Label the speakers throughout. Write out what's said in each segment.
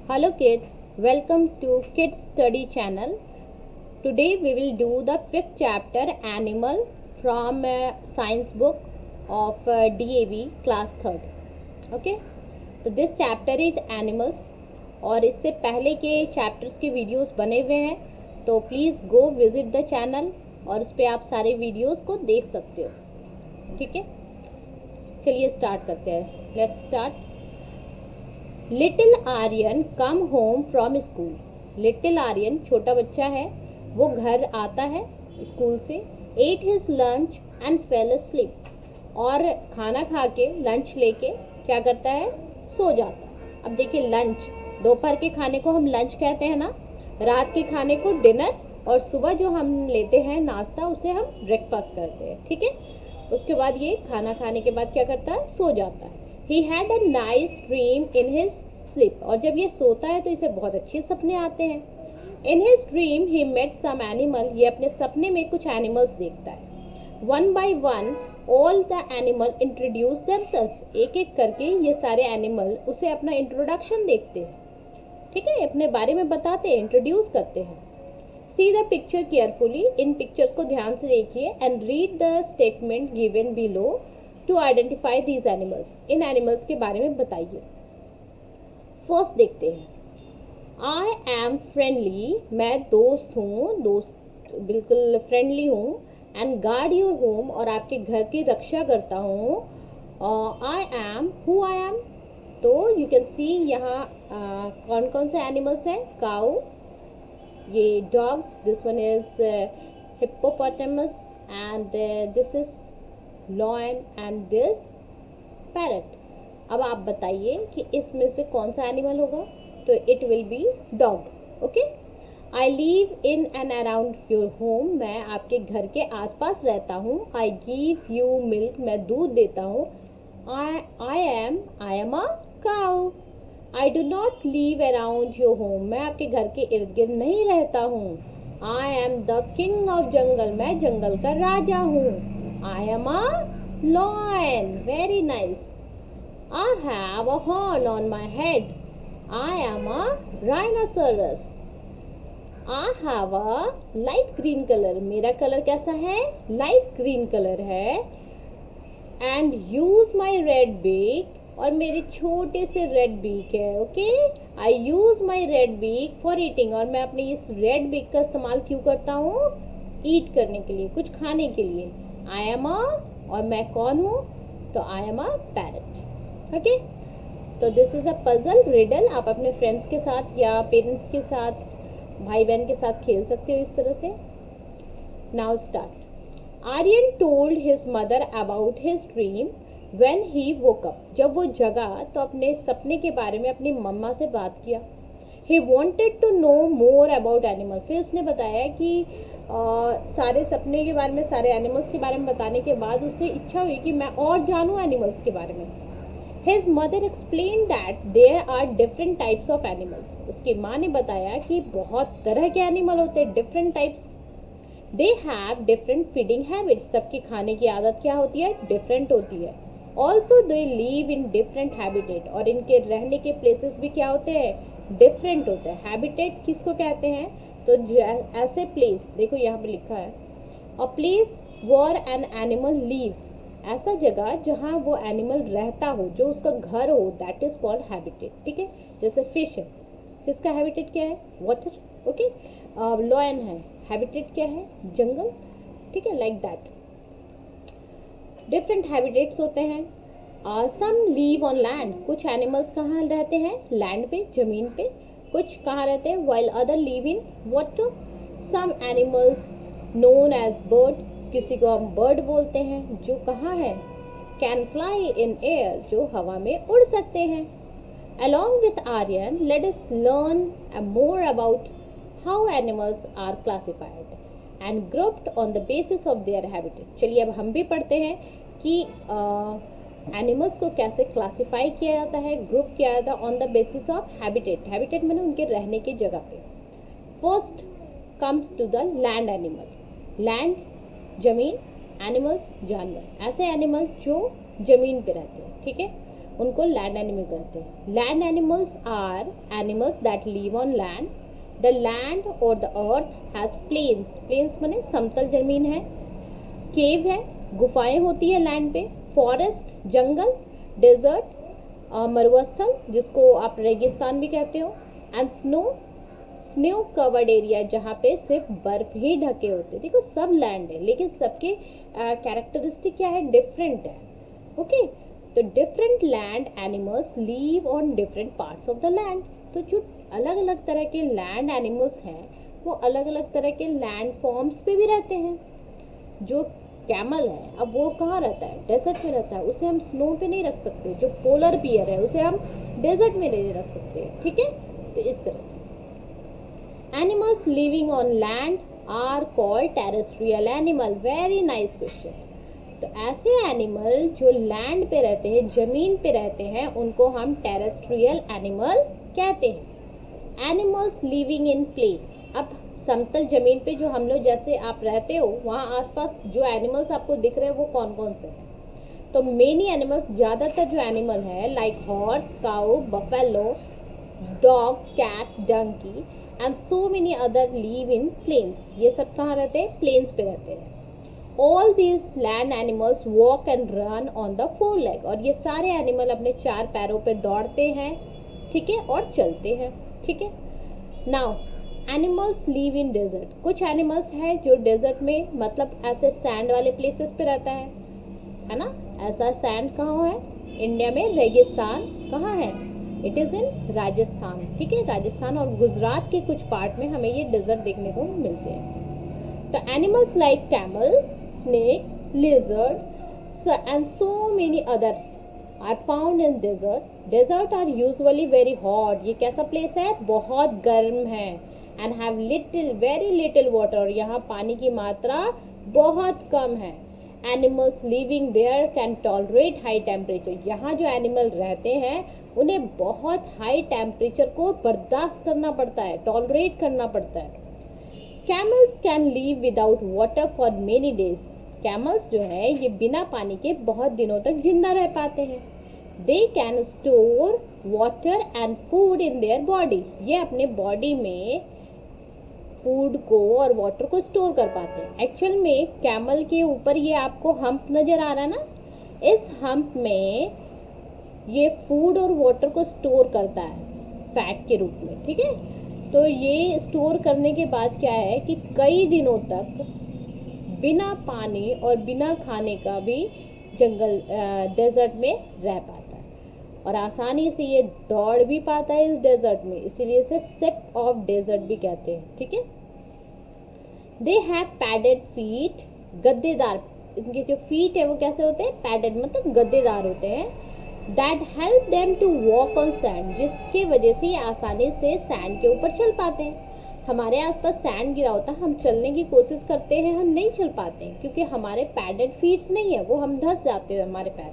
Speaker 1: Hello kids, welcome to Kids Study channel. Today we will do the fifth chapter Animal from science book of DAV class 3rd. Okay, तो this chapter is animals और इससे पहले के chapters के videos बने हुए हैं तो please go visit the channel और उस पर आप सारे videos को देख सकते हो. ठीक है, चलिए start करते हैं. Let's start. Little Aryan come home from school. Little Aryan छोटा बच्चा है, वो घर आता है स्कूल से. Ate his lunch and fell asleep. और खाना खा के लंच लेके क्या करता है, सो जाता. अब देखिए लंच, दोपहर के खाने को हम लंच कहते हैं ना, रात के खाने को डिनर, और सुबह जो हम लेते हैं नाश्ता उसे हम ब्रेकफास्ट कहते हैं. ठीक है, उसके बाद ये खाना खाने के बाद क्या करता है, सो जाता है. He had a nice dream in his sleep. और जब ये सोता है तो इसे बहुत अच्छे सपने आते हैं. In his dream he met some animal. ये अपने सपने में कुछ एनिमल्स देखता है. One by one all the animal introduce themselves. एक एक करके ये सारे एनिमल उसे अपना इंट्रोडक्शन देखते हैं. ठीक है, अपने बारे में बताते हैं, इंट्रोड्यूस करते हैं. See the picture carefully. In pictures को ध्यान से देखिए and read the statement given below to identify these animals. In animals के बारे में बताइए. फर्स्ट देखते हैं. I am friendly. मैं दोस्त हूँ, दोस्त बिल्कुल फ्रेंडली हूँ. and guard your home. और आपके घर की रक्षा करता हूँ. I am who I am. तो you can see यहाँ कौन कौन से एनिमल्स हैं. काउ, ये dog, this one is hippopotamus and this is lion and this parrot. अब आप बताइए कि इसमें से कौन सा एनिमल होगा. तो it will be dog. Okay. I live in and around your home. मैं आपके घर के आसपास रहता हूँ. I give you milk. मैं दूध देता हूँ. I am a cow. I do not live around your home. मैं आपके घर के इर्द गिर्द नहीं रहता हूँ. I am the king of jungle. मैं जंगल का राजा हूँ. I am a lion. Very nice. I have a horn on my head. I am a rhinoceros. I have a light green color. मेरा कलर कैसा है, लाइट ग्रीन कलर है. And use my red beak. और मेरे छोटे से red beak है. Okay, I use my red beak for eating. और मैं अपने इस रेड बीक का इस्तेमाल क्यों करता हूँ, ईट करने के लिए, कुछ खाने के लिए. I am a, और मैं कौन हूँ, तो I am a parrot. Okay, तो this is a puzzle riddle. आप अपने फ्रेंड्स के साथ या पेरेंट्स के साथ, भाई बहन के साथ खेल सकते हो इस तरह से. Now start. Aryan told his mother about his dream when he woke up. जब वो जगा तो अपने सपने के बारे में अपनी मम्मा से बात किया. He wanted to know more about animal. फिर उसने बताया कि सारे सपने के बारे में, सारे एनिमल्स के बारे में बताने के बाद उसे इच्छा हुई कि मैं और जानूँ एनिमल्स के बारे में. His mother explain that there are different types of animal. उसकी माँ ने बताया कि बहुत तरह के एनिमल होते हैं, different types. They have different feeding habits. सबकी खाने की आदत क्या होती है, डिफरेंट होती है. Also they live in different habitat. और इनके रहने के प्लेसेस भी क्या होते हैं, डिफरेंट होते हैं. हैबिटेट किसको कहते हैं, तो ऐसे प्लेस, देखो यहाँ पे लिखा है a place where an animal lives. ऐसा जगह जहाँ वो एनिमल रहता हो, जो उसका घर हो, दैट इज कॉल्ड हैबिटेट. ठीक है, जैसे फिश है, फिश का हैबिटेट क्या है, वाटर. ओके, लॉयन है, हैबिटेट क्या है, जंगल. ठीक है, लाइक दैट डिफरेंट हैबिटेट्स होते हैं. सम लीव ऑन लैंड. कुछ एनिमल्स कहाँ रहते हैं, लैंड पे, जमीन पे. कुछ कहाँ रहते हैं, while other live in water. Some animals known as bird. किसी को हम बर्ड बोलते हैं, जो कहाँ है, कैन फ्लाई इन एयर, जो हवा में उड़ सकते हैं. Along with Aryan let us learn more about how animals are classified and grouped on the basis of their habitat. चलिए अब हम भी पढ़ते हैं कि एनिमल्स को कैसे क्लासीफाई किया जाता है, ग्रुप किया जाता है on the basis of habitat. Habitat मैंने उनके रहने की जगह पे. First comes to the land animal. Land जमीन, एनिमल्स जानवर, ऐसे एनिमल जो जमीन पे रहते हैं. ठीक है, उनको लैंड एनिमल कहते हैं। Land animals are animals that live on land. The land और the earth has plains, plains माने समतल जमीन है, केव है, गुफाएं होती है लैंड पे, फॉरेस्ट जंगल, डेजर्ट मरुस्थल जिसको आप रेगिस्तान भी कहते हो, एंड स्नो कवर्ड एरिया जहाँ पे सिर्फ बर्फ ही ढके होते हैं। देखो सब लैंड है लेकिन सबके कैरेक्टरिस्टिक क्या है, डिफरेंट है। ओके, तो different land animals leave on different parts of the land. तो जो अलग अलग तरह के लैंड एनिमल्स हैं वो अलग अलग तरह के लैंड फॉर्म्स पे भी रहते हैं। जो कैमल है, अब वो कहाँ रहता है, डेजर्ट में रहता है, उसे हम स्नो पे नहीं रख सकते। जो पोलर बियर है उसे हम डेजर्ट में नहीं रख सकते, ठीक है। तो इस तरह से animals living on land are called terrestrial animal. Very nice question. तो ऐसे एनिमल जो लैंड पे रहते हैं, ज़मीन पे रहते हैं, उनको हम टेरेस्ट्रियल एनिमल कहते हैं। एनिमल्स लिविंग इन प्लेन, अब समतल ज़मीन पे जो हम लोग जैसे आप रहते हो वहाँ आसपास जो एनिमल्स आपको दिख रहे हैं वो कौन कौन से हैं? तो मेनी एनिमल्स, ज़्यादातर जो एनिमल है like horse, cow, buffalo, dog, cat, donkey and so many other live in plains. ये सब कहाँ रहते हैं? प्लेन्स पे रहते हैं। All these land animals walk and run on the four leg, और ये सारे एनिमल अपने चार पैरों पे दौड़ते हैं, ठीक है, और चलते हैं, ठीक है। Now animals live in desert, कुछ एनिमल्स हैं जो डेजर्ट में, मतलब ऐसे सैंड वाले प्लेसेस पे रहता है ना। ऐसा सैंड कहाँ है? इंडिया में रेगिस्तान कहाँ है? इट इज़ इन राजस्थान, ठीक है। राजस्थान और गुजरात के कुछ पार्ट में हमें ये डेजर्ट देखने को मिलते हैं। तो animals like camel, snake, lizard and so many others are found in desert. Desert are usually very hot, ये कैसा प्लेस है? बहुत गर्म है। And have little, very little water, और यहाँ पानी की मात्रा बहुत कम है। Animals living there can tolerate high temperature, यहाँ जो एनिमल रहते हैं उन्हें बहुत हाई टेम्परेचर को बर्दाश्त करना पड़ता है, टॉलरेट करना पड़ता है। Camels can live without water for many days, camels जो है ये बिना पानी के बहुत दिनों तक जिंदा रह पाते हैं। They can store water and food in their body, ये अपने बॉडी में फूड को और वाटर को स्टोर कर पाते हैं। एक्चुअल में कैमल के ऊपर ये आपको हम्प नज़र आ रहा है ना, इस हम्प में ये फूड और वाटर को स्टोर करता है फैट के रूप में, ठीक है। तो ये स्टोर करने के बाद क्या है कि कई दिनों तक बिना पानी और बिना खाने का भी जंगल डेजर्ट में रह पाता है, और आसानी से ये दौड़ भी पाता है इस डेजर्ट में, इसीलिए इसे सिप ऑफ डेजर्ट भी कहते हैं, ठीक है। दे हैव पैडेड फीट, गद्देदार, इनके जो फीट है वो कैसे होते हैं? पैडेड मतलब गद्देदार होते हैं। That help them to walk on sand, जिसके वजह से ये आसानी से सैंड के ऊपर चल पाते हैं। हमारे आसपास सैंड गिरा होता है, हम चलने की कोशिश करते हैं, हम नहीं चल पाते हैं क्योंकि हमारे पैडेड फीट्स नहीं है, वो हम धंस जाते हैं हमारे पैर।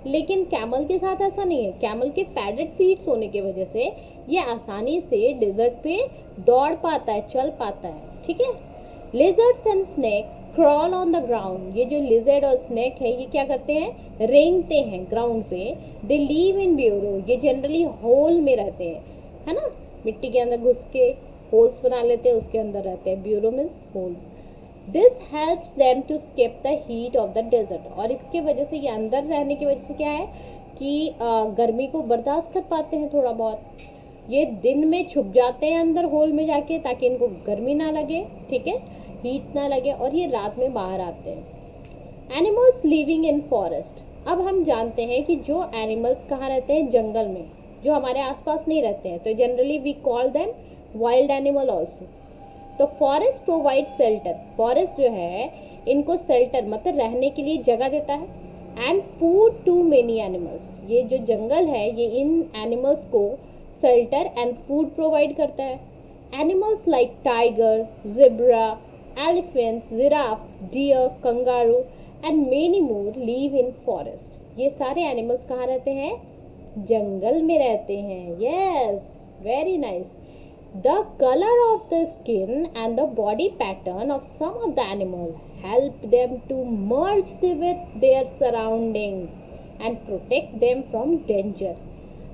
Speaker 1: लेकिन कैमल के साथ ऐसा नहीं है, कैमल के पैडेड फीट्स होने की वजह से ये आसानी से डेजर्ट पे दौड़ पाता है, चल पाता है, ठीक है। Lizards and snacks crawl on the ground, ये जो लिजर्ड और स्नेक है ये क्या करते हैं? रेंगते हैं ग्राउंड पे। दे लीव इन ब्यूरो, ये जनरली होल में रहते हैं, है ना, मिट्टी के अंदर घुस के होल्स बना लेते हैं, उसके अंदर रहते हैं। Burrow means holes. This helps them to escape the heat of the desert, और इसके वजह से ये अंदर रहने की वजह से क्या है कि गर्मी को बर्दाश्त कर पाते हैं थोड़ा बहुत। ये दिन में छुप जाते हैं अंदर होल में जाके ताकि इनको गर्मी ना लगे, ठीक है, हीट ना लगे, और ये रात में बाहर आते हैं। एनिमल्स लिविंग इन फॉरेस्ट, अब हम जानते हैं कि जो एनिमल्स कहाँ रहते हैं? जंगल में, जो हमारे आसपास नहीं रहते हैं, तो generally we call them wild animal also. तो फॉरेस्ट प्रोवाइड शेल्टर, फॉरेस्ट जो है इनको शेल्टर मतलब रहने के लिए जगह देता है, and food to many animals, ये जो जंगल है ये इन एनिमल्स को शेल्टर एंड फूड प्रोवाइड करता है। Animals like tiger, zebra, elephants, giraffe, deer, kangaroo and many more live in forest, ये सारे एनिमल्स कहाँ रहते हैं? जंगल में रहते हैं। Yes, very nice. The color of the skin and the body pattern of some of the animal help them to merge with their surrounding. and protect them from danger.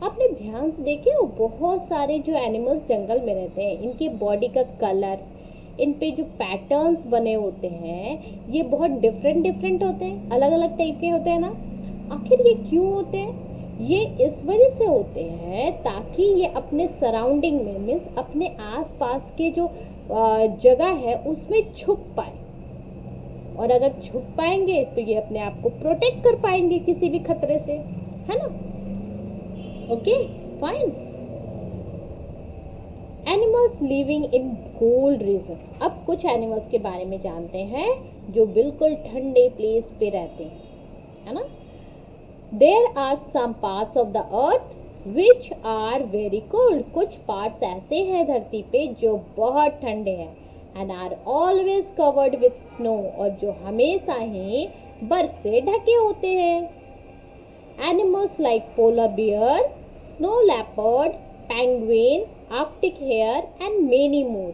Speaker 1: आपने ध्यान से देखे हो, बहुत सारे जो एनिमल्स जंगल में रहते हैं, इनके बॉडी का कलर, इन पे जो पैटर्न्स बने होते हैं, ये बहुत डिफरेंट होते हैं, अलग अलग टाइप के होते हैं ना। आखिर ये क्यों होते हैं? ये इस वजह से होते हैं ताकि ये अपने सराउंडिंग में, मीन्स अपने आसपास के जो जगह है उसमें छुप पाए, और अगर छुप पाएंगे तो ये अपने आप को प्रोटेक्ट कर पाएंगे किसी भी खतरे से, है ना। Okay fine. Animals living in cold region. अब कुछ एनिमल्स के बारे में जानते हैं जो बिल्कुल ठंडे प्लेस पे रहते हैं, है ना। There are some parts of the earth which are very cold. कुछ पार्ट्स ऐसे हैं धरती पे जो बहुत ठंडे हैं, and are always covered with snow, और जो हमेशा ही बर्फ से ढके होते हैं। Animals like polar bear, snow leopard, penguin, arctic hare and many more.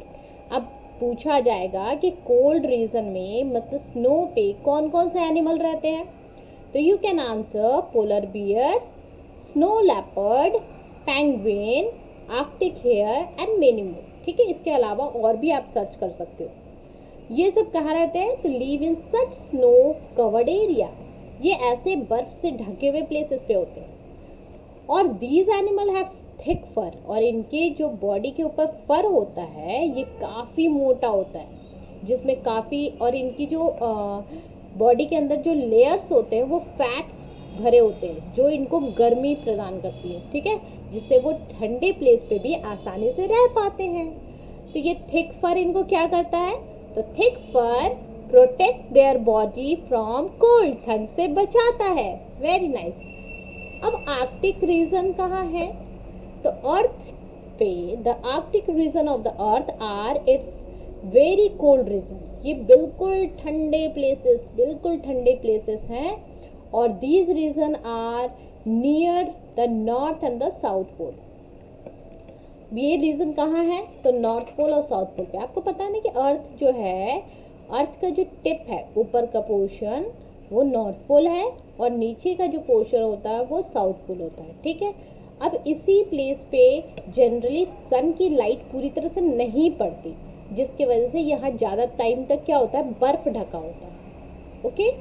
Speaker 1: अब पूछा जाएगा कि कोल्ड रीजन में मतलब स्नो पे कौन कौन से एनिमल रहते हैं, तो you can answer polar bear, snow leopard, penguin, Arctic hare and many more. ठीक है, इसके अलावा और भी आप सर्च कर सकते हो। ये सब कहाँ रहते हैं? तो live in such snow covered area. ये ऐसे बर्फ से ढके हुए प्लेसेस पे होते हैं। और these animal have thick fur, और इनके जो बॉडी के ऊपर फर होता है ये काफ़ी मोटा होता है, जिसमें काफ़ी, और इनकी जो बॉडी के अंदर जो लेयर्स होते हैं वो फैट्स भरे होते हैं जो इनको गर्मी प्रदान करती है। ठीक है, जिससे वो ठंडे प्लेस पे भी आसानी से रह पाते हैं। तो ये थिक फर इनको क्या करता है? तो thick fur protect their body from cold, ठंड से बचाता है। Very nice. अब आर्कटिक रीजन कहाँ है? तो अर्थ पे the Arctic region of the earth are its very cold region. ये बिल्कुल ठंडे प्लेसेस हैं, और these region are near the north and the south pole. ये रीजन कहाँ है? तो नॉर्थ पोल और साउथ पोल पे। आपको पता है ना कि अर्थ जो है, अर्थ का जो टिप है, ऊपर का पोर्शन वो नॉर्थ पोल है, और नीचे का जो पोर्शन होता है वो साउथ पोल होता है। ठीक है, अब इसी प्लेस पे जनरली सन की लाइट पूरी तरह से नहीं पड़ती, जिसकी वजह से यहाँ ज़्यादा टाइम तक क्या होता है? बर्फ़ ढका होता है। ओके,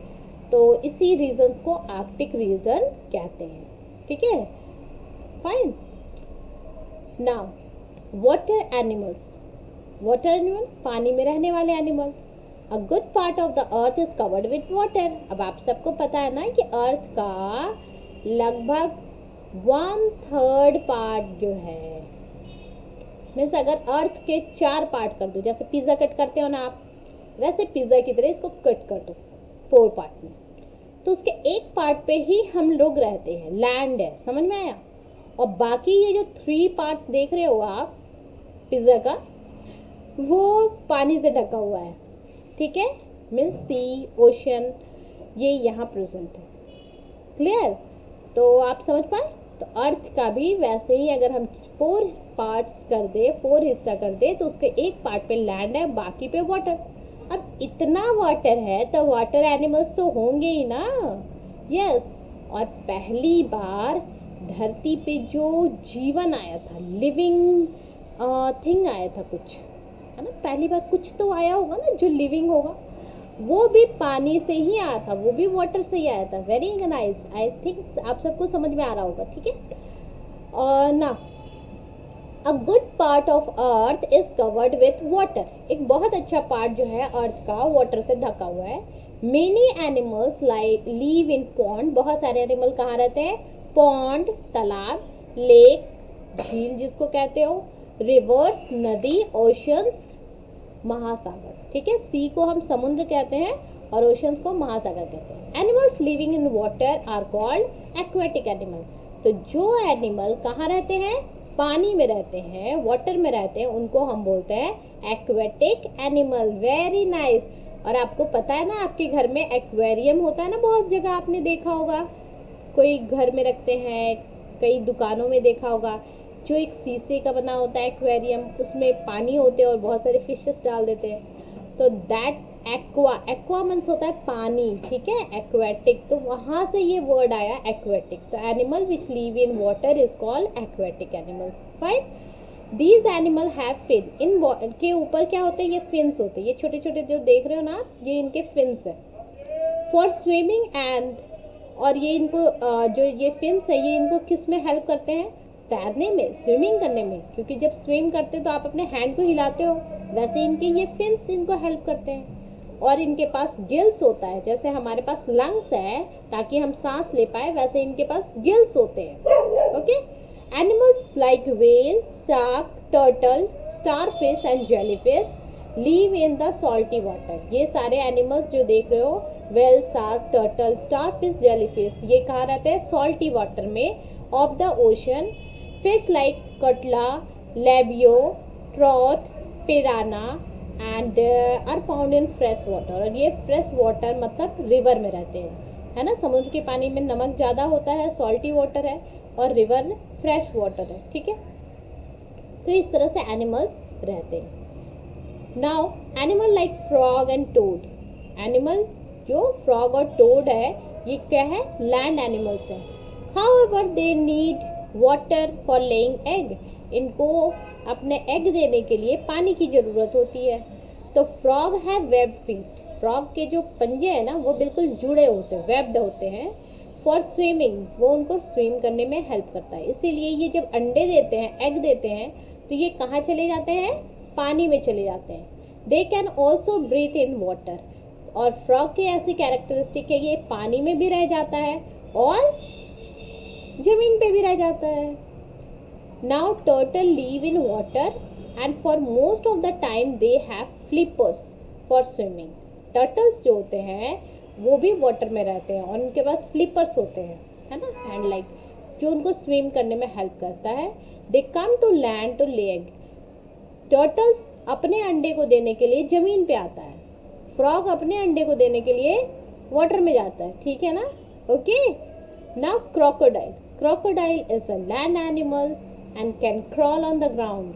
Speaker 1: तो इसी रीजन्स को आर्कटिक रीजन कहते हैं। ठीक है, fine. Now water animals. Water animal, पानी में रहने वाले animal. A good part of the earth is covered with water. अब आप सबको पता है ना कि अर्थ का लगभग 1/3 पार्ट जो है, मीन्स अगर अर्थ के 4 पार्ट कर दो, जैसे पिज़्ज़ा कट करते हो ना आप, वैसे पिज़्ज़ा की तरह इसको कट कर दो 4 पार्ट में, तो उसके एक पार्ट पे ही हम लोग रहते हैं, लैंड है। समझ में आया? और बाकी ये जो 3 पार्ट्स देख रहे हो आप पिज़्ज़ा का, वो पानी से ढका हुआ है। ठीक है, मीन्स सी, ओशन, ये यहाँ प्रेजेंट है। क्लियर? तो आप समझ पाए? तो अर्थ का भी वैसे ही अगर हम 4 पार्ट्स कर दे, 4 हिस्सा कर दे, तो उसके एक पार्ट पे लैंड है, बाकी पे वाटर। अब इतना वाटर है तो वाटर एनिमल्स तो होंगे ही ना। यस, और पहली बार धरती पे जो जीवन आया था, लिविंग थिंग आया था कुछ, है ना, पहली बार कुछ तो आया होगा ना जो लिविंग होगा, वो भी पानी से ही आया था, वो भी वाटर से ही आया था। वेरी नाइस, आई थिंक आप सबको समझ में आ रहा होगा। ठीक है, और ना a good part of earth is covered with water. एक बहुत अच्छा पार्ट जो है अर्थ का वाटर से ढका हुआ है। मेनी एनिमल्स लाइक लीव इन पॉन्ड। बहुत सारे एनिमल कहाँ रहते हैं? पॉन्ड, तालाब, लेक, झील जिसको कहते हो, रिवर्स, नदी, ओशंस, महासागर। ठीक है, सी को हम समुद्र कहते हैं और ओशंस को महासागर कहते हैं। Animals living in water are called aquatic animal. तो जो एनिमल कहाँ रहते हैं? पानी में रहते हैं, वाटर में रहते हैं, उनको हम बोलते हैं एक्वेटिक एनिमल। Very nice. और आपको पता है ना, आपके घर में एक्वेरियम होता है ना, बहुत जगह आपने देखा होगा, कोई घर में रखते हैं, कई दुकानों में देखा होगा, जो एक शीशे का बना होता है एक्वेरियम, उसमें पानी होते हैं और बहुत सारे फिशेस डाल देते हैं। तो दैट एक्वा, एक्वा मीन्स होता है पानी, ठीक है, एक्वेटिक, तो वहाँ से ये वर्ड आया एक्वेटिक। तो animal which live in water is called aquatic animal. Fine. These animal have fin, इन के ऊपर क्या होते हैं, ये फिन्स होते हैं, ये छोटे छोटे जो देख रहे हो ना, ये इनके फिन्स है। फॉर स्विमिंग एंड, और ये इनको जो ये फिन्स है ये इनको किस में हेल्प करते हैं, तैरने में, स्विमिंग करने में, क्योंकि जब स्विम करते हो तो आप अपने हैंड को हिलाते हो, वैसे इनके ये फिन्स इनको हेल्प करते हैं। और इनके पास गिल्स होता है, जैसे हमारे पास लंग्स है ताकि हम सांस ले पाए, वैसे इनके पास गिल्स होते हैं। Okay. Animals like whale, shark, turtle, starfish and jellyfish live in the salty water. ये सारे एनिमल्स जो देख रहे हो, whale, shark, turtle, starfish, jellyfish, ये कहाँ रहते हैं, सॉल्टी वाटर में of the ocean. Fish like catla, labeo, trout, piranha and are found in fresh water. और ये फ्रेश वाटर मतलब रिवर में रहते हैं, है ना, समुद्र के पानी में नमक ज़्यादा होता है, सॉल्टी वाटर है, और रिवर में फ्रेश वाटर है, ठीक है। तो इस तरह से एनिमल्स रहते हैं। Now animal like frog and toad, animal जो फ्रॉग और टोड है ये क्या है, लैंड एनिमल्स है। However they need water for laying egg, इनको अपने एग देने के लिए पानी की ज़रूरत होती है। तो फ्रॉग है वेब्ड फीट, फ्रॉग के जो पंजे हैं ना वो बिल्कुल जुड़े होते हैं, वेब्ड होते हैं। फॉर स्विमिंग, वो उनको स्विम करने में हेल्प करता है, इसीलिए ये जब अंडे देते हैं, एग देते हैं, तो ये कहाँ चले जाते हैं, पानी में चले जाते हैं। They can also breathe in water, और फ्रॉग की ऐसी कैरेक्टरिस्टिक है ये पानी में भी रह जाता है और जमीन पे भी रह जाता है। Now turtle leave in water and for most of the time they have flippers for swimming. Turtles जो होते हैं वो भी वाटर में रहते हैं और उनके पास फ्लिपर्स होते हैं, है ना, हैंड लाइक, जो उनको स्विम करने में हेल्प करता है। They come to land to lay egg, turtles अपने अंडे को देने के लिए ज़मीन पे आता है, फ्रॉग अपने अंडे को देने के लिए वाटर में जाता है, ठीक है ना। Okay. Now crocodile, crocodile is a land animal and can crawl on the ground,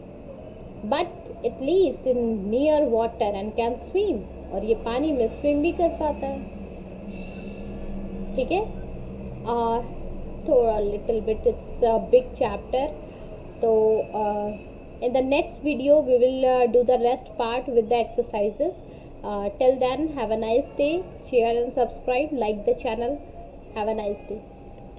Speaker 1: but it lives in near water and can swim, और ये पानी में स्विम भी कर पाता है, ठीक है। और थोड़ा little bit it's a big chapter, तो in the next video we will do the rest part with the exercises. Till then, have a nice day, share and subscribe, like the channel, have a nice day.